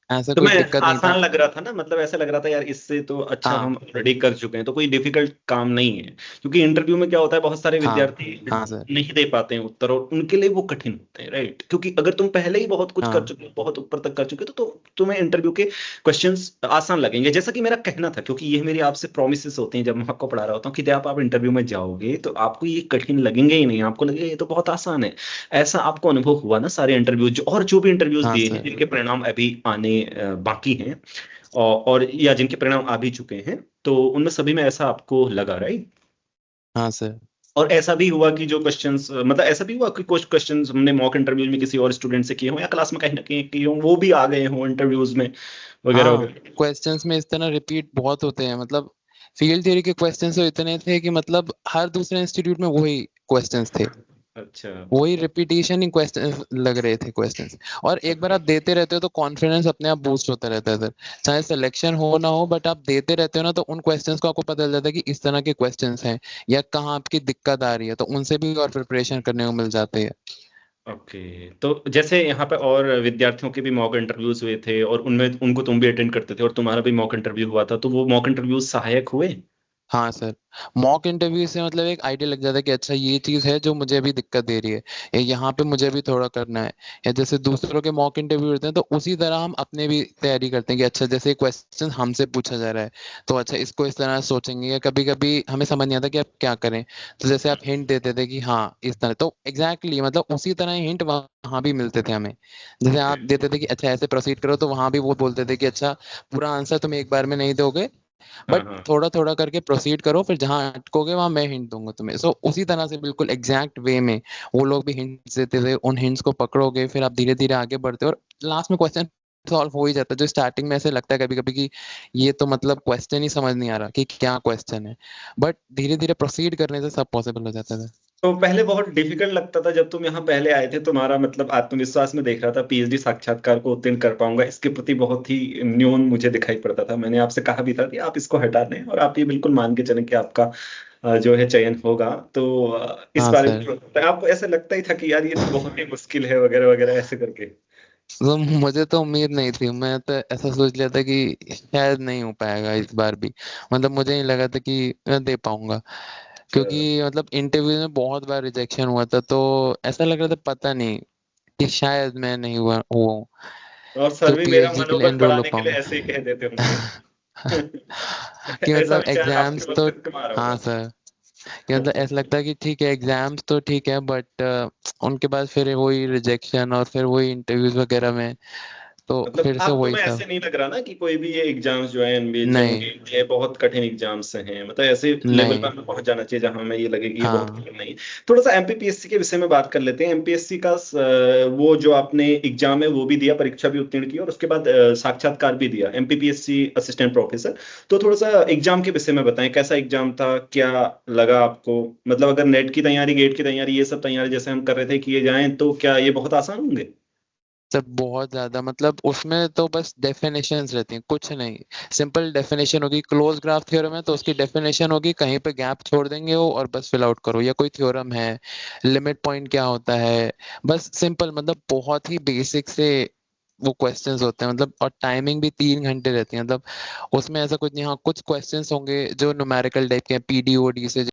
ऐसा तो कोई मैं दिक्कत नहीं था। आसान लग रहा था ना, मतलब ऐसा लग रहा था यार इससे तो अच्छा हाँ हम ऑलरेडी कर चुके हैं, तो कोई डिफिकल्ट काम नहीं है। क्योंकि इंटरव्यू में क्या होता है, बहुत सारे हाँ विद्यार्थी हाँ सर। नहीं दे पाते हैं उत्तर, और उनके लिए वो कठिन होते हैं, राइट? क्योंकि अगर तुम पहले ही बहुत कुछ कर हाँ चुके हो, बहुत ऊपर तक कर चुके हो, तो तुम्हें इंटरव्यू के क्वेश्चंस आसान लगेंगे। जैसा कि मेरा कहना था, क्योंकि ये मेरी आपसे प्रोमिस होते हैं जब मैं आपको पढ़ा रहा होता हूँ कि जब आप इंटरव्यू में जाओगे तो आपको ये कठिन लगेंगे ही नहीं, आपको लगेगा ये तो बहुत आसान है। ऐसा आपको अनुभव हुआ ना सारे इंटरव्यू और जो भी इंटरव्यूज हाँ दिए हैं सर। जिनके परिणाम अभी आने बाकी हैं, और या जिनके परिणाम आ भी चुके हैं, तो उनमें सभी में ऐसा आपको लगा, राइट? हाँ सर। और ऐसा भी हुआ कि जो क्वेश्चंस, मतलब ऐसा भी हुआ कि कुछ क्वेश्चंस हमने मॉक इंटरव्यूज में किसी और स्टूडेंट से किए हों या क्लास में कहीं ना कहीं किए हों, वो भी आ गए हों इंटरव्यूज में वगैरह हाँ वगैरह। क्वेश्चंस में इस तरह रिपीट बहुत होते हैं, मतलब फील्ड थ्योरी के क्वेश्चंस तो इतने थे कि मतलब हर दूसरे इंस्टीट्यूट में वही क्वेश्चंस थे, अच्छा। वही रिपीटिशन ही क्वेश्चन लग रहे थे क्वेश्चंस। और एक बार आप देते रहते हो तो कॉन्फिडेंस अपने आप बूस्ट होता रहता है सर। चाहे सिलेक्शन हो ना हो, बट आप देते रहते हो ना, तो उन क्वेश्चंस को आपको पता चल जाता है कि इस तरह के क्वेश्चंस हैं या कहाँ आपकी दिक्कत आ रही है, तो उनसे भी और प्रिपरेशन करने को मिल जाती है। ओके, तो जैसे यहाँ पे और विद्यार्थियों के भी मॉक इंटरव्यूज हुए थे, और उनमें उनको तुम भी अटेंड करते थे और तुम्हारा भी मॉक इंटरव्यू हुआ था, तो वो मॉक इंटरव्यूज सहायक हुए? हाँ सर। मॉक इंटरव्यू से मतलब एक आइडिया लग जाता है कि अच्छा ये चीज़ है जो मुझे भी दिक्कत दे रही है, या यहाँ पे मुझे भी थोड़ा करना है। या जैसे दूसरों के मॉक इंटरव्यू होते हैं तो उसी तरह हम अपने भी तैयारी करते हैं कि अच्छा जैसे क्वेश्चन हमसे पूछा जा रहा है, तो अच्छा इसको इस तरह सोचेंगे। या कभी कभी हमें समझ नहीं आता कि आप क्या करें, तो जैसे आप हिंट देते थे कि हाँ इस तरह, तो एग्जैक्टली मतलब उसी तरह हिंट वहाँ भी मिलते थे हमें। जैसे आप देते थे कि अच्छा ऐसे प्रोसीड करो, तो वहाँ भी वो बोलते थे कि अच्छा पूरा आंसर तुम एक बार में नहीं दोगे, हाँ बट हाँ। थोड़ा थोड़ा करके प्रोसीड करो, फिर जहां अटकोगे वहां मैं हिंट दूंगा तुम्हें। सो उसी तरह से बिल्कुल एग्जैक्ट वे में वो लोग भी हिंट्स देते थे, उन हिंट्स को पकड़ोगे, फिर आप धीरे धीरे आगे बढ़ते हो और लास्ट में क्वेश्चन सॉल्व हो ही जाता है। जो स्टार्टिंग में ऐसे लगता है कभी कभी कि ये तो मतलब क्वेश्चन ही समझ नहीं आ रहा कि क्या क्वेश्चन है, बट धीरे धीरे प्रोसीड करने से सब पॉसिबल हो जाता था। तो पहले बहुत डिफिकल्ट लगता था जब तुम यहाँ पहले आए थे, तुम्हारा मतलब आत्मविश्वास में देख रहा था पीएचडी साक्षात्कार को उत्तीर्ण कर पाऊंगा, इसके प्रति बहुत ही न्यून मुझे दिखाई पड़ता था। मैंने आपसे कहा भी था कि आप इसको हटा दें, और आप ये बिल्कुल मान के चलें कि आपका जो है चयन होगा। तो इस हाँ बारे सर। में तो आपको ऐसा लगता ही था कि यार ये तो बहुत ही मुश्किल है वगैरह वगैरह ऐसे करके? तो मुझे तो उम्मीद नहीं थी, मैं तो ऐसा सोच लिया था कि शायद नहीं हो पाएगा इस बार भी। मतलब मुझे नहीं लगा था कि मैं दे पाऊंगा, क्योंकि मतलब इंटरव्यू में बहुत बार रिजेक्शन हुआ था, तो ऐसा लग रहा था पता नहीं कि शायद मैं नहीं हुआ हूँ और कि सर भी मेरा पीएचडी के लिए मनोबल एनरोल हो बढ़ाने के लिए पाऊंगा। ऐसे ही कह देते होंगे। कि ऐसा मतलब विचार एग्जाम्स आपके मन तो, में तुम्हारा हाँ होगा। सर, कि मतलब ऐसा लगता है कि ठीक है एग्जाम्स तो ठीक है, बट उनके बाद फिर वही रिजेक्शन और फिर वही इंटरव्यूज वगैरह में, तो मतलब फिर से आप वही तुम्हें ऐसे सब। नहीं लग रहा ना कि कोई भी ये एग्जाम्स जो है एनबीए नहीं ये बहुत कठिन एग्जाम्स हैं, मतलब ऐसे लेवल पर नहीं। हमें पहुंच जाना चाहिए जहां हमें ये लगे कि ये बहुत हाँ कठिन नहीं है। थोड़ा सा एमपीपीएससी के विषय में बात कर लेते हैं। एमपीएससी का वो जो आपने एग्जाम है वो भी दिया, परीक्षा भी उत्तीर्ण की, और उसके बाद साक्षात्कार भी दिया, एमपीपीएससी असिस्टेंट प्रोफेसर। तो थोड़ा सा एग्जाम के विषय में बताएं, कैसा एग्जाम था, क्या लगा आपको? मतलब अगर नेट की तैयारी, गेट की तैयारी, ये सब तैयारी जैसे हम कर रहे थे किए जाएं, तो क्या ये बहुत आसान होंगे? सर बहुत ज्यादा, मतलब उसमें तो बस डेफिनेशंस रहती हैं, कुछ नहीं। सिंपल डेफिनेशन होगी, क्लोज ग्राफ थ्योरम है तो उसकी डेफिनेशन होगी, कहीं पे गैप छोड़ देंगे वो और बस फिल आउट करो। या कोई थ्योरम है, लिमिट पॉइंट क्या होता है, बस सिंपल, मतलब बहुत ही बेसिक से वो क्वेश्चंस होते हैं। मतलब और टाइमिंग भी 3 घंटे रहती है। मतलब उसमें ऐसा कुछ नहीं, हाँ कुछ क्वेश्चंस होंगे जो न्यूमेरिकल टाइप के हैं, पीडीओडी से